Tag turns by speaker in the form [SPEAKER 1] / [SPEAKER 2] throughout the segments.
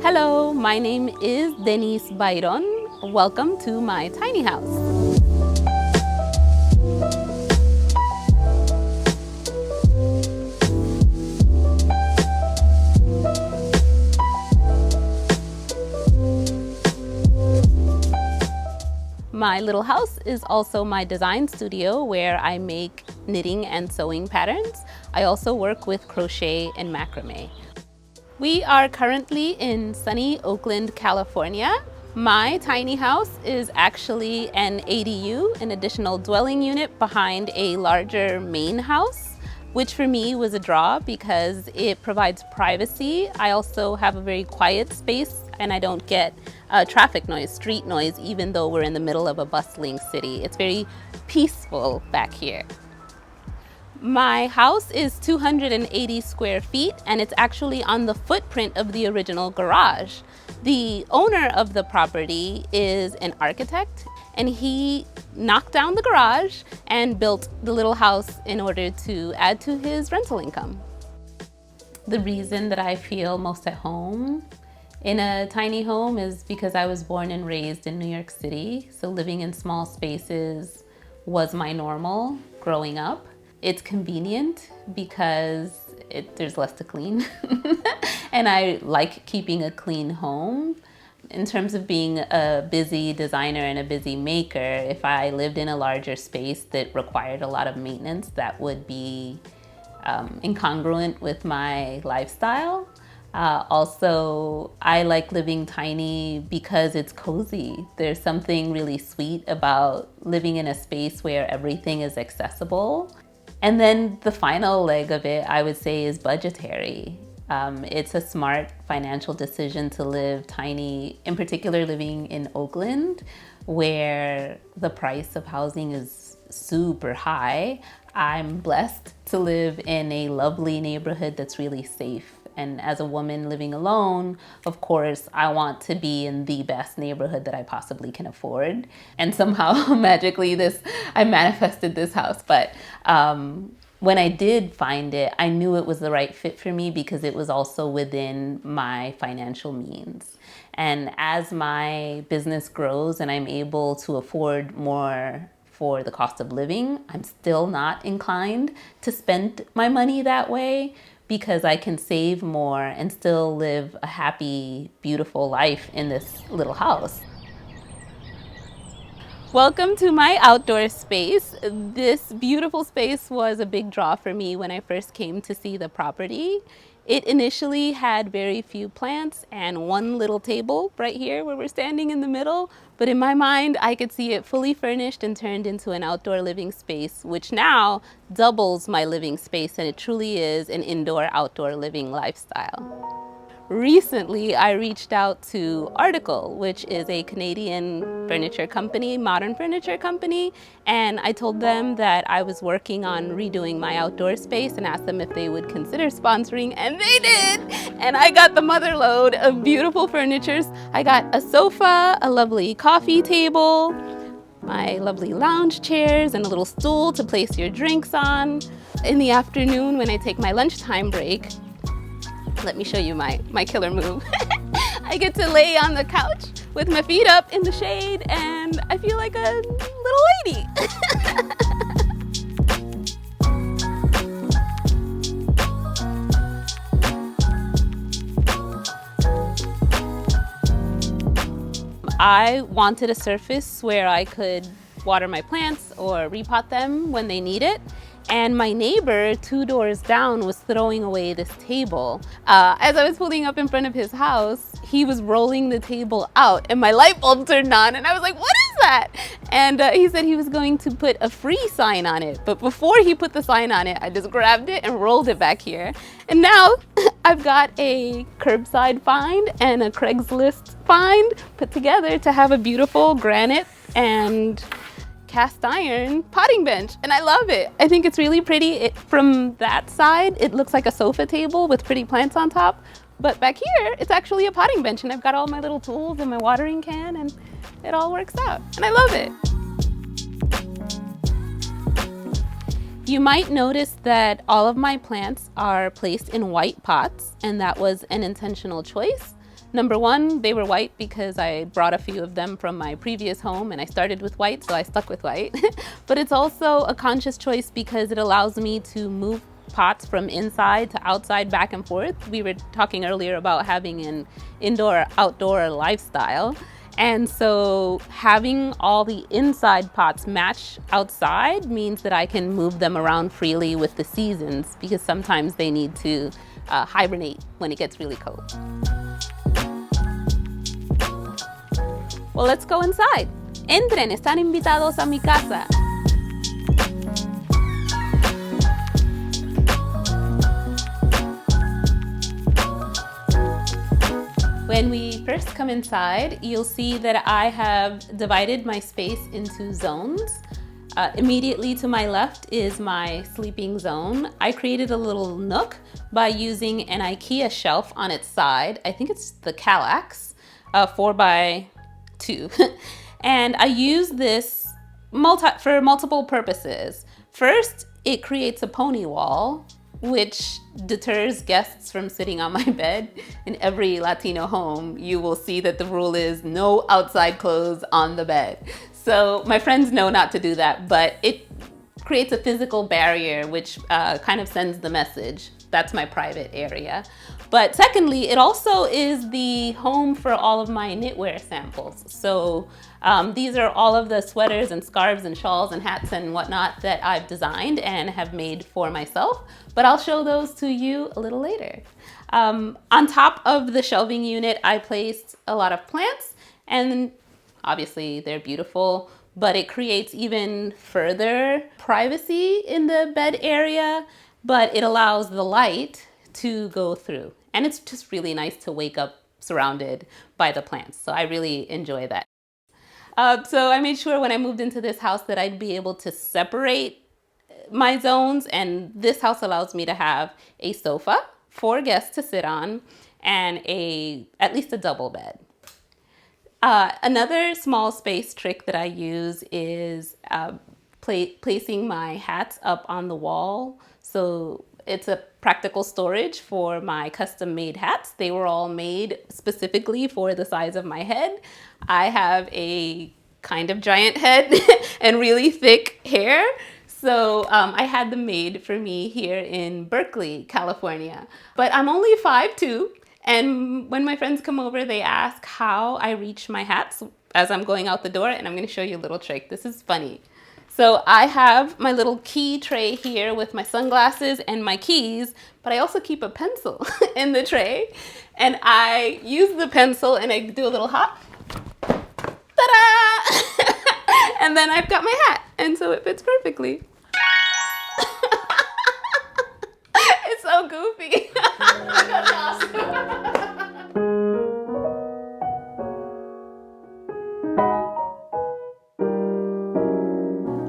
[SPEAKER 1] Hello, my name is Denise Byron. Welcome to my tiny house. My little house is also my design studio where I make knitting and sewing patterns. I also work with crochet and macrame. We are currently in sunny Oakland, California. My tiny house is actually an ADU, an additional dwelling unit behind a larger main house, which for me was a draw because it provides privacy. I also have a very quiet space and I don't get traffic noise, street noise, even though we're in the middle of a bustling city. It's very peaceful back here. My house is 280 square feet and it's actually on the footprint of the original garage. The owner of the property is an architect and he knocked down the garage and built the little house in order to add to his rental income. The reason that I feel most at home in a tiny home is because I was born and raised in New York City, so living in small spaces was my normal growing up. It's convenient because there's less to clean and I like keeping a clean home. In terms of being a busy designer and a busy maker, if I lived in a larger space that required a lot of maintenance, that would be incongruent with my lifestyle. Also, I like living tiny because it's cozy. There's something really sweet about living in a space where everything is accessible. And then the final leg of it, I would say, is budgetary. It's a smart financial decision to live tiny, in particular living in Oakland, where the price of housing is super high. I'm blessed to live in a lovely neighborhood that's really safe. And as a woman living alone, of course, I want to be in the best neighborhood that I possibly can afford. And somehow, magically, I manifested this house. But when I did find it, I knew it was the right fit for me because it was also within my financial means. And as my business grows and I'm able to afford more for the cost of living, I'm still not inclined to spend my money that way, because I can save more and still live a happy, beautiful life in this little house. Welcome to my outdoor space. This beautiful space was a big draw for me when I first came to see the property. It initially had very few plants and one little table right here where we're standing in the middle. But in my mind, I could see it fully furnished and turned into an outdoor living space, which now doubles my living space, and it truly is an indoor-outdoor living lifestyle. Recently, I reached out to Article, which is a Canadian furniture company, modern furniture company, and I told them that I was working on redoing my outdoor space and asked them if they would consider sponsoring, and they did! And I got the mother load of beautiful furnitures. I got a sofa, a lovely coffee table, my lovely lounge chairs, and a little stool to place your drinks on. In the afternoon, when I take my lunchtime break, let me show you my killer move. I get to lay on the couch with my feet up in the shade and I feel like a little lady. I wanted a surface where I could water my plants or repot them when they need it. And my neighbor 2 doors down was throwing away this table. As I was pulling up in front of his house, he was rolling the table out and my light bulb turned on and I was like, what is that? And he said he was going to put a free sign on it. But before he put the sign on it, I just grabbed it and rolled it back here. And now I've got a curbside find and a Craigslist find put together to have a beautiful granite and cast iron potting bench, and I love it. I think it's really pretty. From that side, it looks like a sofa table with pretty plants on top, but back here, it's actually a potting bench, and I've got all my little tools and my watering can, and it all works out, and I love it. You might notice that all of my plants are placed in white pots, and that was an intentional choice. Number one, they were white because I brought a few of them from my previous home and I started with white, so I stuck with white. But it's also a conscious choice because it allows me to move pots from inside to outside, back and forth. We were talking earlier about having an indoor-outdoor lifestyle. And so having all the inside pots match outside means that I can move them around freely with the seasons, because sometimes they need to hibernate when it gets really cold. Well, let's go inside. Entren, están invitados a mi casa. When we first come inside, you'll see that I have divided my space into zones. Immediately to my left is my sleeping zone. I created a little nook by using an IKEA shelf on its side. I think it's the Kallax, 4x2. And I use this for multiple purposes. First, it creates a pony wall, which deters guests from sitting on my bed. In every Latino home, you will see that the rule is no outside clothes on the bed. So my friends know not to do that, but it creates a physical barrier, which kind of sends the message. That's my private area. But secondly, it also is the home for all of my knitwear samples. So these are all of the sweaters and scarves and shawls and hats and whatnot that I've designed and have made for myself, but I'll show those to you a little later. On top of the shelving unit, I placed a lot of plants, and obviously they're beautiful, but it creates even further privacy in the bed area, but it allows the light to go through. And it's just really nice to wake up surrounded by the plants. So I really enjoy that. So I made sure when I moved into this house that I'd be able to separate my zones. And this house allows me to have a sofa for guests to sit on and at least a double bed. Another small space trick that I use is placing my hats up on the wall. So it's a practical storage for my custom made hats. They were all made specifically for the size of my head. I have a kind of giant head and really thick hair. So I had them made for me here in Berkeley, California. But I'm only 5'2". And when my friends come over, they ask how I reach my hats as I'm going out the door. And I'm going to show you a little trick. This is funny. So I have my little key tray here with my sunglasses and my keys, but I also keep a pencil in the tray. And I use the pencil and I do a little hop. Ta-da! And then I've got my hat. And so it fits perfectly. It's so goofy. That's awesome.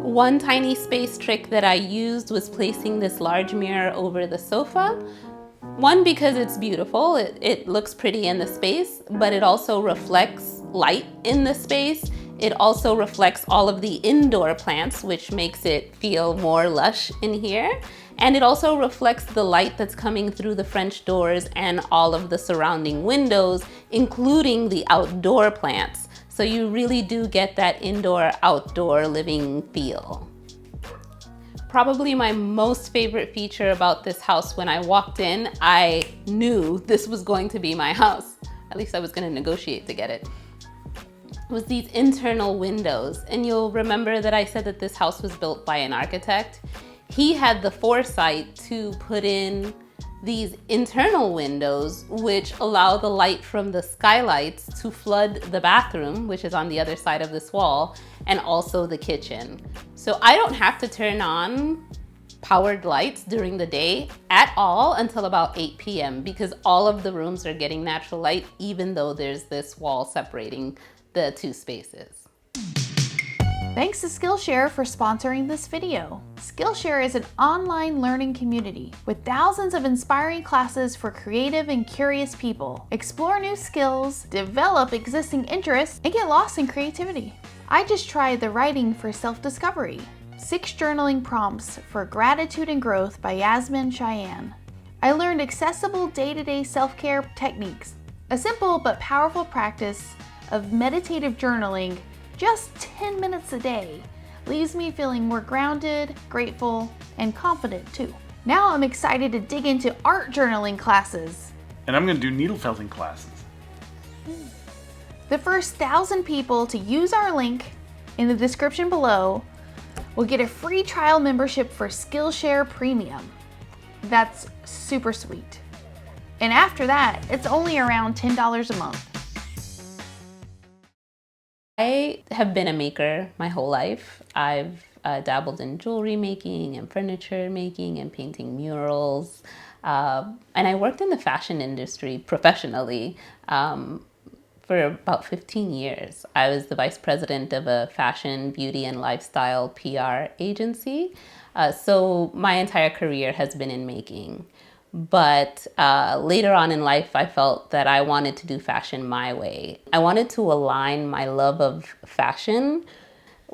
[SPEAKER 1] One tiny space trick that I used was placing this large mirror over the sofa. One, because it's beautiful, it looks pretty in the space, but it also reflects light in the space. It also reflects all of the indoor plants, which makes it feel more lush in here. And it also reflects the light that's coming through the French doors and all of the surrounding windows, including the outdoor plants. So you really do get that indoor-outdoor living feel. Probably my most favorite feature about this house, when I walked in, I knew this was going to be my house. At least I was going to negotiate to get it. Was these internal windows. And you'll remember that I said that this house was built by an architect. He had the foresight to put in these internal windows, which allow the light from the skylights to flood the bathroom, which is on the other side of this wall, and also the kitchen. So I don't have to turn on powered lights during the day at all until about 8 p.m. because all of the rooms are getting natural light, even though there's this wall separating the two spaces.
[SPEAKER 2] Thanks to Skillshare for sponsoring this video. Skillshare is an online learning community with thousands of inspiring classes for creative and curious people. Explore new skills, develop existing interests, and get lost in creativity. I just tried the Writing for Self-Discovery, 6 journaling prompts for gratitude and growth by Yasmin Cheyenne. I learned accessible day-to-day self-care techniques A simple but powerful practice of meditative journaling, just 10 minutes a day, leaves me feeling more grounded, grateful, and confident too. Now I'm excited to dig into art journaling classes.
[SPEAKER 3] And I'm going to do needle felting classes.
[SPEAKER 2] The first 1,000 people to use our link in the description below will get a free trial membership for Skillshare Premium. That's super sweet. And after that, it's only around $10 a month.
[SPEAKER 1] I have been a maker my whole life. I've dabbled in jewelry making and furniture making and painting murals. And I worked in the fashion industry professionally for about 15 years. I was the vice president of a fashion, beauty, and lifestyle PR agency. So my entire career has been in making. But later on in life, I felt that I wanted to do fashion my way. I wanted to align my love of fashion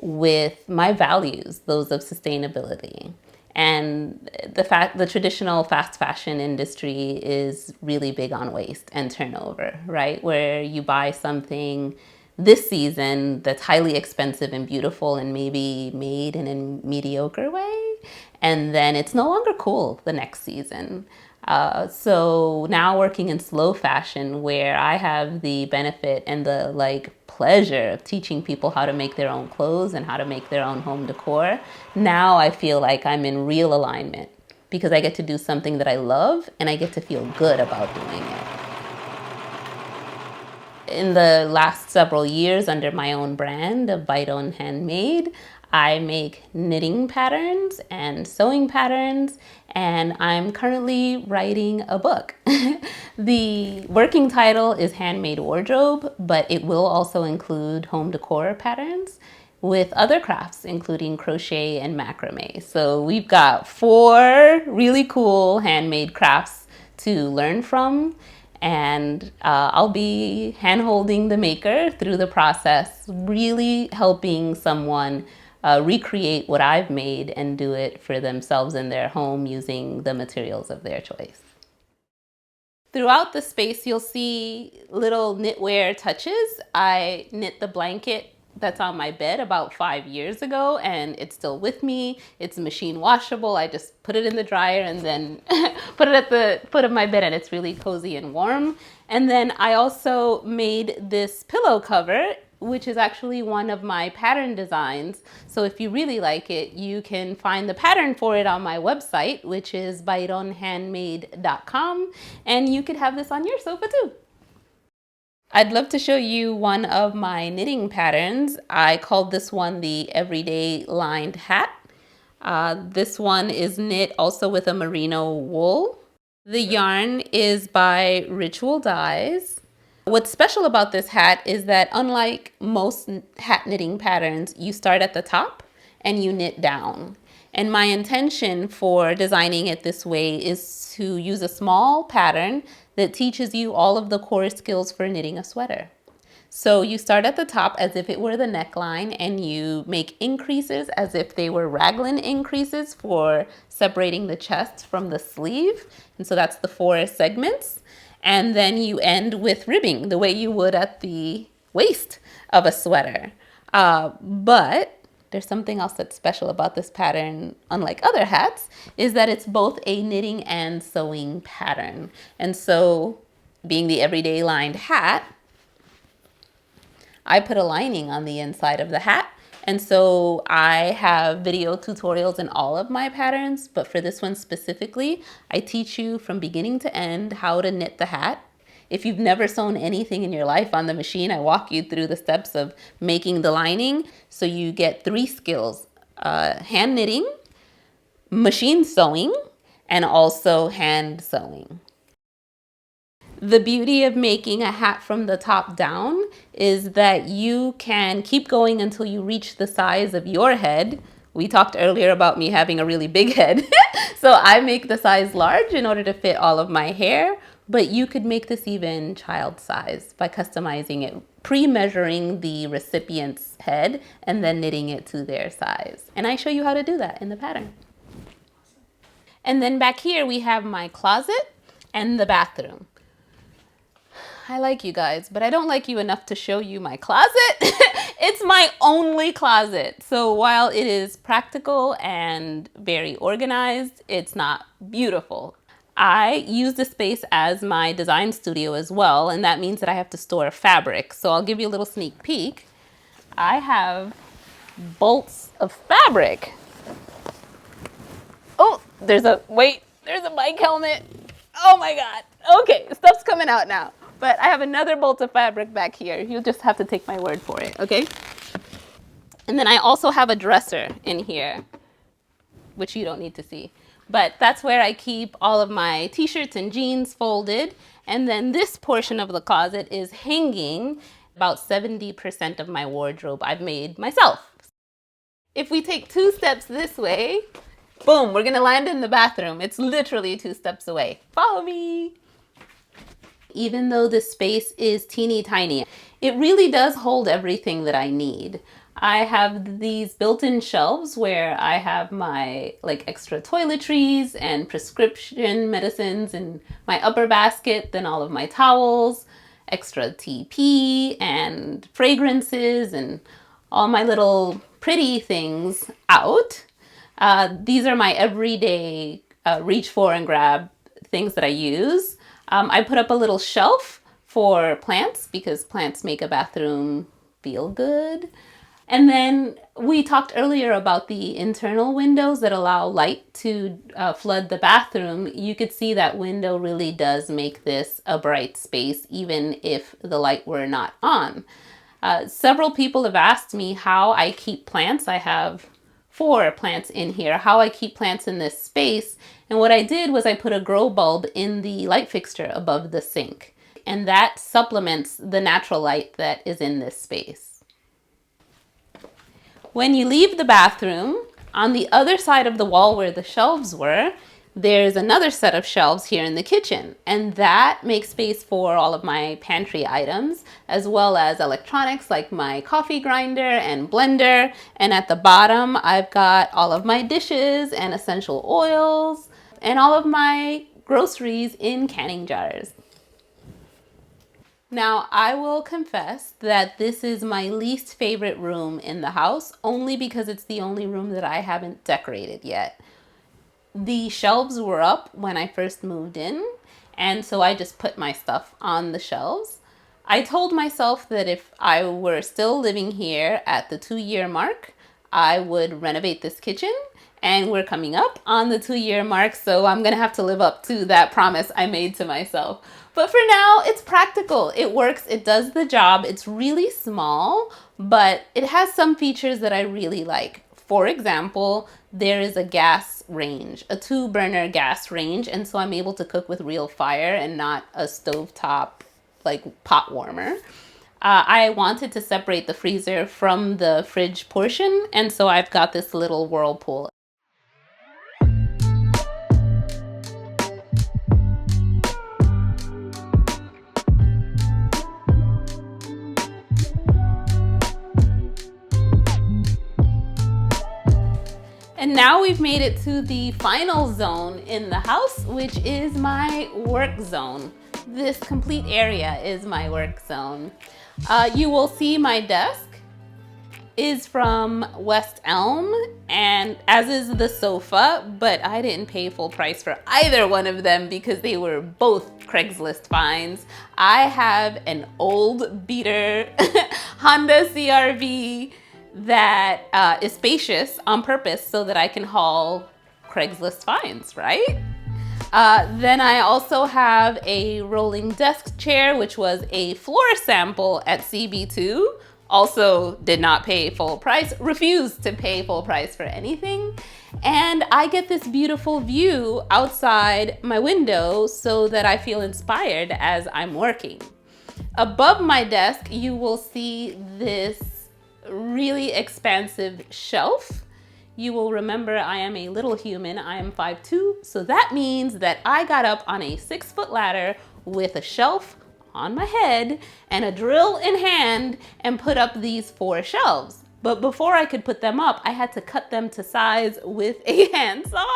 [SPEAKER 1] with my values, those of sustainability. And the traditional fast fashion industry is really big on waste and turnover, right? Where you buy something this season that's highly expensive and beautiful and maybe made in a mediocre way, and then it's no longer cool the next season. So now working in slow fashion, where I have the benefit and the pleasure of teaching people how to make their own clothes and how to make their own home decor, now I feel like I'm in real alignment because I get to do something that I love and I get to feel good about doing it. In the last several years, under my own brand of Handmade, I make knitting patterns and sewing patterns, and I'm currently writing a book. The working title is Handmade Wardrobe, but it will also include home decor patterns with other crafts, including crochet and macrame. So we've got 4 really cool handmade crafts to learn from. And I'll be hand-holding the maker through the process, really helping someone recreate what I've made and do it for themselves in their home using the materials of their choice. Throughout the space, you'll see little knitwear touches. I knit the blanket that's on my bed about 5 years ago, and it's still with me. It's machine washable. I just put it in the dryer and then put it at the foot of my bed, and it's really cozy and warm. And then I also made this pillow cover, which is actually one of my pattern designs. So if you really like it, you can find the pattern for it on my website, which is byronhandmade.com, and you could have this on your sofa too. I'd love to show you one of my knitting patterns. I called this one the Everyday Lined Hat. This one is knit also with a merino wool. The yarn is by Ritual Dyes. What's special about this hat is that unlike most hat knitting patterns, you start at the top and you knit down. And my intention for designing it this way is to use a small pattern that teaches you all of the core skills for knitting a sweater. So you start at the top as if it were the neckline, and you make increases as if they were raglan increases for separating the chest from the sleeve. And so that's the 4 segments. And then you end with ribbing the way you would at the waist of a sweater. But there's something else that's special about this pattern, unlike other hats, is that it's both a knitting and sewing pattern. And so, being the everyday lined hat, I put a lining on the inside of the hat. And so I have video tutorials in all of my patterns, but for this one specifically, I teach you from beginning to end how to knit the hat. If you've never sewn anything in your life on the machine, I walk you through the steps of making the lining. So you get 3 skills, hand knitting, machine sewing, and also hand sewing. The beauty of making a hat from the top down is that you can keep going until you reach the size of your head. We talked earlier about me having a really big head. So I make the size large in order to fit all of my hair. But you could make this even child size by customizing it, pre-measuring the recipient's head and then knitting it to their size. And I show you how to do that in the pattern. And then back here we have my closet and the bathroom. I like you guys, but I don't like you enough to show you my closet. It's my only closet. So while it is practical and very organized, it's not beautiful. I use the space as my design studio as well, and that means that I have to store fabric. So I'll give you a little sneak peek. I have bolts of fabric. Oh, there's a bike helmet. Oh my God. Okay, stuff's coming out now. But I have another bolt of fabric back here. You'll just have to take my word for it, okay? And then I also have a dresser in here, which you don't need to see. But that's where I keep all of my t-shirts and jeans folded. And then this portion of the closet is hanging about 70% of my wardrobe I've made myself. If we take 2 steps this way, boom, we're gonna land in the bathroom. It's literally 2 steps away. Follow me. Even though this space is teeny tiny, it really does hold everything that I need. I have these built-in shelves where I have my extra toiletries and prescription medicines in my upper basket, then all of my towels, extra TP and fragrances and all my little pretty things out. These are my everyday reach for and grab things that I use. I put up a little shelf for plants because plants make a bathroom feel good. And then we talked earlier about the internal windows that allow light to flood the bathroom. You could see that window really does make this a bright space, even if the light were not on. Several people have asked me how I keep plants. I have 4 plants in here, how I keep plants in this space. And what I did was I put a grow bulb in the light fixture above the sink. And that supplements the natural light that is in this space. When you leave the bathroom, on the other side of the wall where the shelves were, there's another set of shelves here in the kitchen. And that makes space for all of my pantry items, as well as electronics like my coffee grinder and blender. And at the bottom, I've got all of my dishes and essential oils and all of my groceries in canning jars. Now, I will confess that this is my least favorite room in the house, only because it's the only room that I haven't decorated yet. The shelves were up when I first moved in, and so I just put my stuff on the shelves. I told myself that if I were still living here at the 2-year mark, I would renovate this kitchen, and we're coming up on the 2-year mark, so I'm gonna have to live up to that promise I made to myself. But for now, it's practical. It works, it does the job. It's really small, but it has some features that I really like. For example, there is a gas range, a 2-burner gas range, and so I'm able to cook with real fire and not a stovetop pot warmer. I wanted to separate the freezer from the fridge portion, and so I've got this little whirlpool. And now we've made it to the final zone in the house, which is my work zone. This complete area is my work zone. You will see my desk is from West Elm, and as is the sofa, but I didn't pay full price for either one of them because they were both Craigslist finds. I have an old beater Honda CR-V that is spacious on purpose so that I can haul Craigslist finds, right? Then I also have a rolling desk chair, which was a floor sample at CB2. Also did not pay full price, refused to pay full price for anything. And I get this beautiful view outside my window so that I feel inspired as I'm working. Above my desk, you will see this really expansive shelf. You will remember I am a little human. I am 5'2", so that means that I got up on a 6-foot ladder with a shelf on my head and a drill in hand and put up these 4 shelves. But before I could put them up, I had to cut them to size with a handsaw,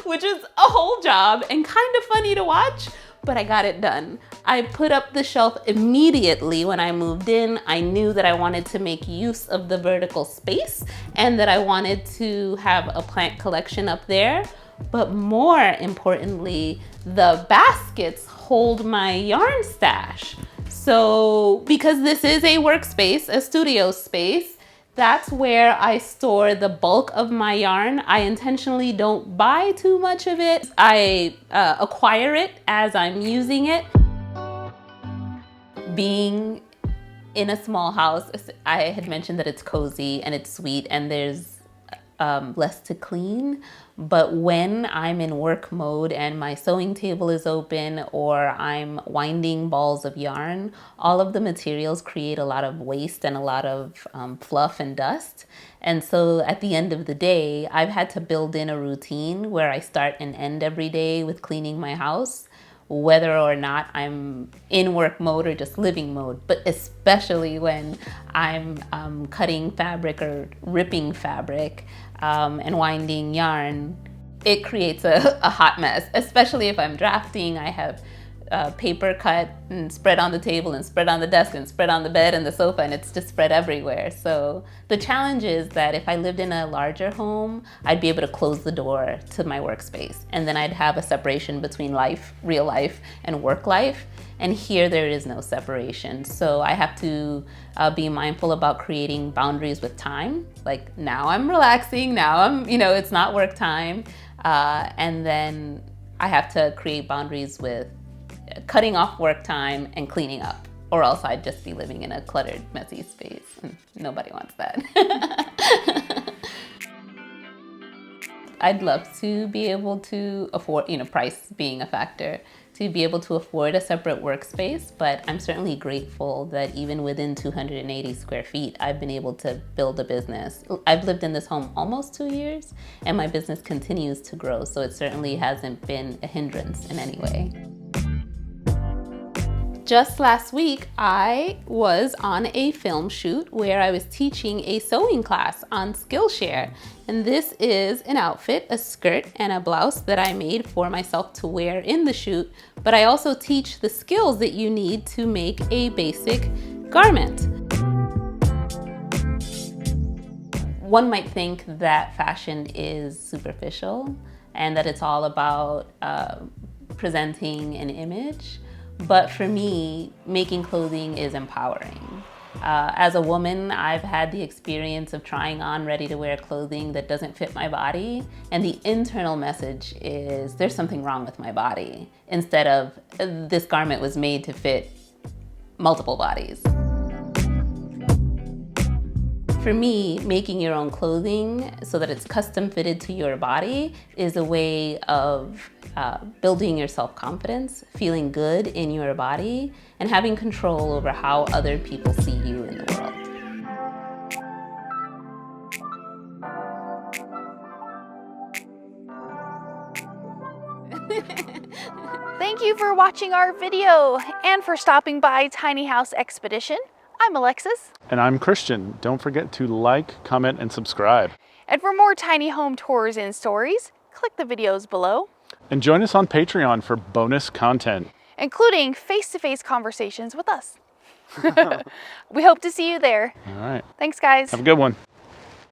[SPEAKER 1] which is a whole job and kind of funny to watch, but I got it done. I put up the shelf immediately when I moved in. I knew that I wanted to make use of the vertical space and that I wanted to have a plant collection up there. But more importantly, the baskets hold my yarn stash. So because this is a workspace, a studio space, that's where I store the bulk of my yarn. I intentionally don't buy too much of it. I acquire it as I'm using it. Being in a small house, I had mentioned that it's cozy and it's sweet and there's less to clean. But when I'm in work mode and my sewing table is open or I'm winding balls of yarn, all of the materials create a lot of waste and a lot of fluff and dust. And so at the end of the day, I've had to build in a routine where I start and end every day with cleaning my house, whether or not I'm in work mode or just living mode, but especially when I'm cutting fabric or ripping fabric and winding yarn, it creates a hot mess, especially if I'm drafting. I have paper cut and spread on the table and spread on the desk and spread on the bed and the sofa, and it's just spread everywhere. So the challenge is that if I lived in a larger home, I'd be able to close the door to my workspace, and then I'd have a separation between life, real life, and work life. And here there is no separation. So I have to be mindful about creating boundaries with time. Like now I'm relaxing, now I'm, it's not work time. And then I have to create boundaries with cutting off work time and cleaning up, or else I'd just be living in a cluttered, messy space. Nobody wants that. I'd love to be able to afford, price being a factor, to be able to afford a separate workspace, but I'm certainly grateful that even within 280 square feet, I've been able to build a business. I've lived in this home almost 2 years, and my business continues to grow, so it certainly hasn't been a hindrance in any way. Just last week, I was on a film shoot where I was teaching a sewing class on Skillshare. And this is an outfit, a skirt and a blouse that I made for myself to wear in the shoot. But I also teach the skills that you need to make a basic garment. One might think that fashion is superficial and that it's all about presenting an image. But for me, making clothing is empowering. As a woman, I've had the experience of trying on ready-to-wear clothing that doesn't fit my body, and the internal message is there's something wrong with my body, instead of this garment was made to fit multiple bodies. For me, making your own clothing so that it's custom fitted to your body is a way of building your self-confidence, feeling good in your body, and having control over how other people see you in the world.
[SPEAKER 2] Thank you for watching our video and for stopping by Tiny House Expedition. I'm Alexis.
[SPEAKER 3] And I'm Christian. Don't forget to like, comment, and subscribe.
[SPEAKER 2] And for more tiny home tours and stories, click the videos below.
[SPEAKER 3] And join us on Patreon for bonus content,
[SPEAKER 2] including face-to-face conversations with us. We hope to see you there.
[SPEAKER 3] All right.
[SPEAKER 2] Thanks, guys.
[SPEAKER 3] Have a good one.